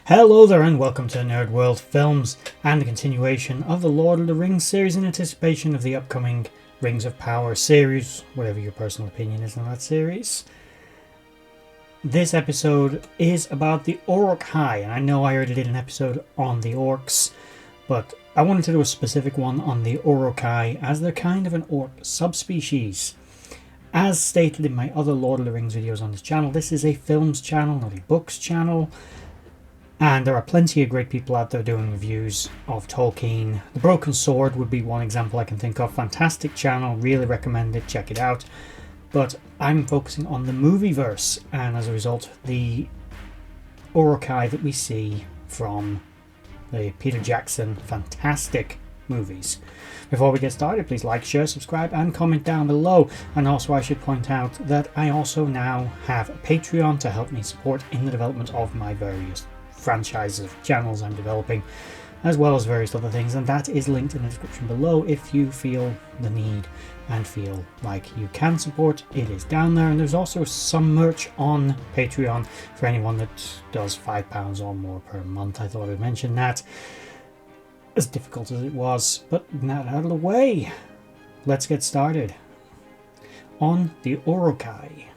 Hello there and welcome to Nerd.World Films and the continuation of the Lord of the Rings series in anticipation of the upcoming Rings of Power series, whatever your personal opinion is on that series. This episode is about the Uruk Hai, and I know I already did an episode on the orcs, but I wanted to do a specific one on the Uruk Hai as they're kind of an orc subspecies. As stated in my other Lord of the Rings videos on this channel, this is a films channel, not a books channel. And there are plenty of great people out there doing reviews of Tolkien. The Broken Sword would be one example I can think of. Fantastic channel, really recommend it, check it out. But I'm focusing on the movieverse, and as a result, the Uruk Hai that we see from the Peter Jackson fantastic movies. Before we get started, please like, share, subscribe and comment down below. And also I should point out that I also now have a Patreon to help me support in the development of my various franchises of channels I'm developing, as well as various other things, and that is linked in the description below if you feel the need and feel like you can support. It is down there, and there's also some merch on Patreon for anyone that does £5 or more per month. I thought I'd mention that, as difficult as it was, but that out of the way, let's get started on the Uruk Hai.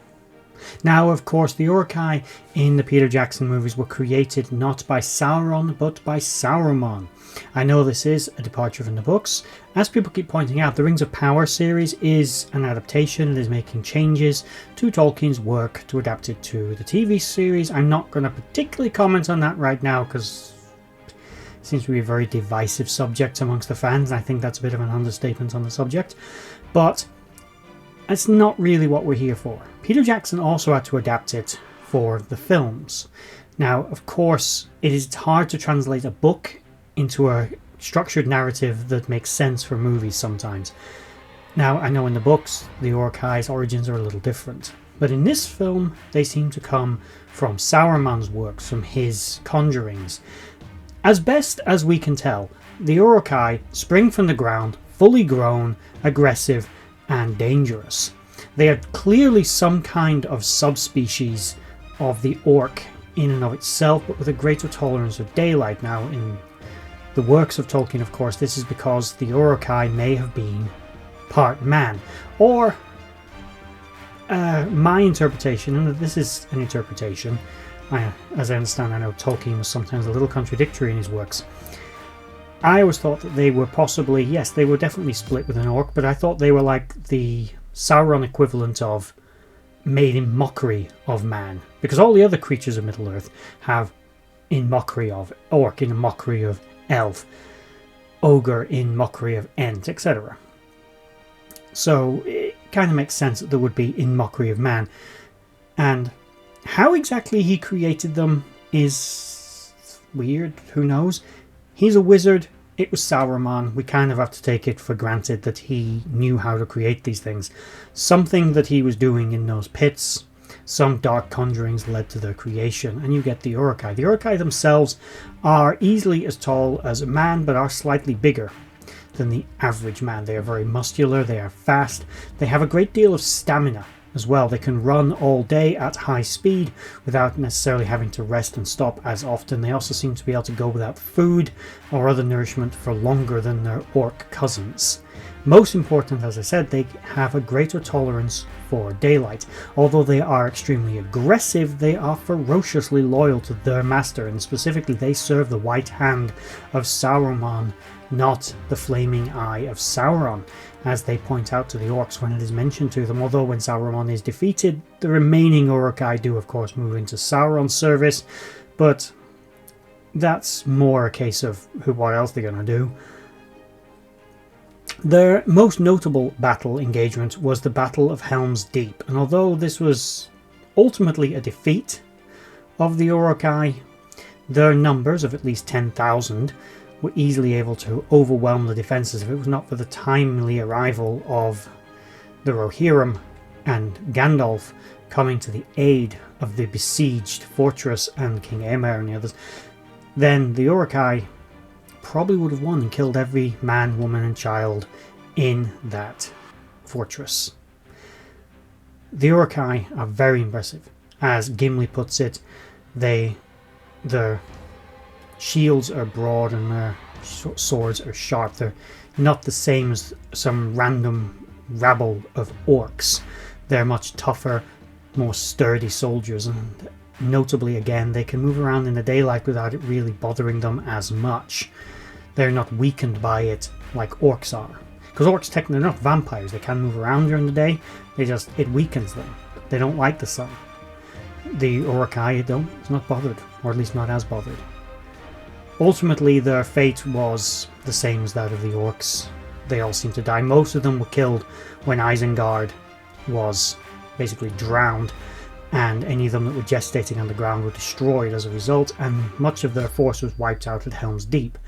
Now, of course, the Uruk Hai in the Peter Jackson movies were created not by Sauron, but by Saruman. I know this is a departure from the books. As people keep pointing out, the Rings of Power series is an adaptation. It is making changes to Tolkien's work to adapt it to the TV series. I'm not going to particularly comment on that right now because it seems to be a very divisive subject amongst the fans. I think that's a bit of an understatement on the subject. But that's not really what we're here for. Peter Jackson also had to adapt it for the films. Now, of course, it is hard to translate a book into a structured narrative that makes sense for movies sometimes. Now, I know in the books, the Uruk Hai's origins are a little different. But in this film, they seem to come from Saruman's works, from his conjurings. As best as we can tell, the Uruk Hai spring from the ground, fully grown, aggressive, and dangerous. They are clearly some kind of subspecies of the orc in and of itself, but with a greater tolerance of daylight. Now, in the works of Tolkien, of course, this is because the Uruk Hai may have been part man, or my interpretation, and this is an interpretation, as I understand, I know Tolkien was sometimes a little contradictory in his works. I always thought that they were possibly, yes, they were definitely split with an orc, but I thought they were like the Sauron equivalent of made in mockery of man. Because all the other creatures of Middle-earth have in mockery of orc, in mockery of elf, ogre in mockery of ent, etc. So it kind of makes sense that there would be in mockery of man. And how exactly he created them is weird, who knows? He's a wizard, it was Saruman, we kind of have to take it for granted that he knew how to create these things. Something that he was doing in those pits, some dark conjurings led to their creation, and you get the Uruk Hai. The Uruk Hai themselves are easily as tall as a man, but are slightly bigger than the average man. They are very muscular, they are fast, they have a great deal of stamina as well. They can run all day at high speed without necessarily having to rest and stop as often. They also seem to be able to go without food or other nourishment for longer than their orc cousins. Most important, as I said, they have a greater tolerance for daylight. Although they are extremely aggressive, they are ferociously loyal to their master, and specifically they serve the white hand of Saruman, not the flaming eye of Sauron, as they point out to the orcs when it is mentioned to them. Although when Sauron is defeated, the remaining Uruk Hai do of course move into Sauron's service, but that's more a case of what else they're going to do. Their most notable battle engagement was the Battle of Helm's Deep, and although this was ultimately a defeat of the Uruk Hai, their numbers of at least 10,000 were easily able to overwhelm the defences if it was not for the timely arrival of the Rohirrim and Gandalf coming to the aid of the besieged fortress and King Aemir and the others. Then the Uruk Hai probably would have won and killed every man, woman and child in that fortress. The Uruk Hai are very impressive. As Gimli puts it, the shields are broad and their swords are sharp. They're not the same as some random rabble of orcs. They're much tougher, more sturdy soldiers, and notably again, they can move around in the daylight without it really bothering them as much. They're not weakened by it like orcs are. Because orcs technically are not vampires, they can move around during the day, it weakens them. They don't like the sun. The Uruk-hai don't, it's not bothered, or at least not as bothered. Ultimately, their fate was the same as that of the orcs. They all seemed to die. Most of them were killed when Isengard was basically drowned, and any of them that were gestating on the ground were destroyed as a result, and much of their force was wiped out at Helm's Deep.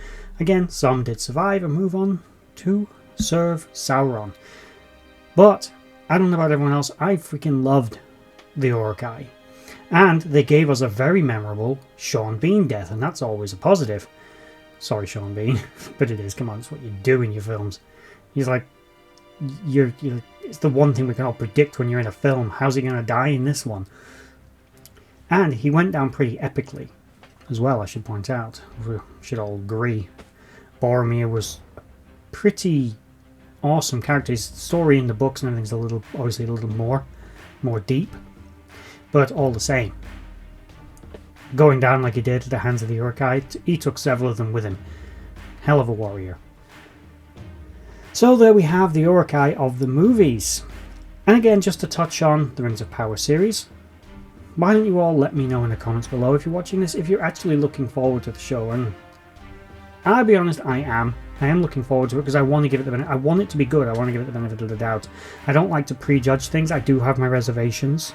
Again, some did survive and move on to serve Sauron. But, I don't know about everyone else, I freaking loved the Uruk-hai. And they gave us a very memorable Sean Bean death, and that's always a positive. Sorry, Sean Bean, but it is. Come on, it's what you do in your films. He's like, it's the one thing we can all predict when you're in a film. How's he going to die in this one? And he went down pretty epically as well, I should point out. We should all agree. Boromir was a pretty awesome character. His story in the books and everything's obviously a little more deep. But all the same, going down like he did at the hands of the Uruk-hai, he took several of them with him. Hell of a warrior. So there we have the Uruk-hai of the movies. And again, just to touch on the Rings of Power series, why don't you all let me know in the comments below if you're watching this, if you're actually looking forward to the show. And I'll be honest, I am looking forward to it because I want to give it the benefit. I want it to be good. I want to give it the benefit of the doubt. I don't like to prejudge things. I do have my reservations.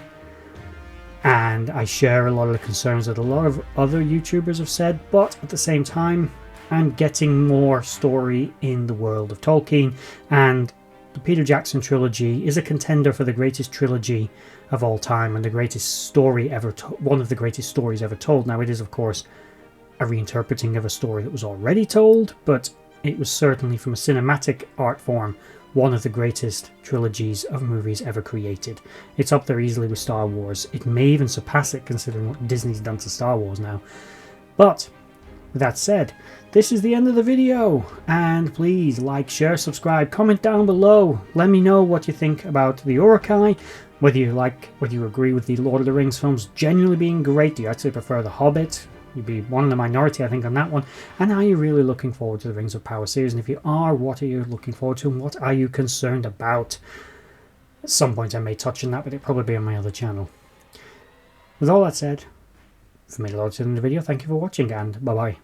And I share a lot of the concerns that a lot of other YouTubers have said, but at the same time, I'm getting more story in the world of Tolkien, and the Peter Jackson trilogy is a contender for the greatest trilogy of all time and the greatest story ever, one of the greatest stories ever told. Now, it is, of course, a reinterpreting of a story that was already told, but it was certainly, from a cinematic art form, one of the greatest trilogies of movies ever created. It's up there easily with Star Wars. It may even surpass it considering what Disney's done to Star Wars now. But, with that said, this is the end of the video. And please like, share, subscribe, comment down below. Let me know what you think about the Uruk-hai. Whether you agree with the Lord of the Rings films genuinely being great. Do you actually prefer The Hobbit? You'd be one in the minority, I think, on that one. And are you really looking forward to the Rings of Power series? And if you are, what are you looking forward to? And what are you concerned about? At some point I may touch on that, but it'll probably be on my other channel. With all that said, from me, Lord, in the video, thank you for watching, and bye-bye.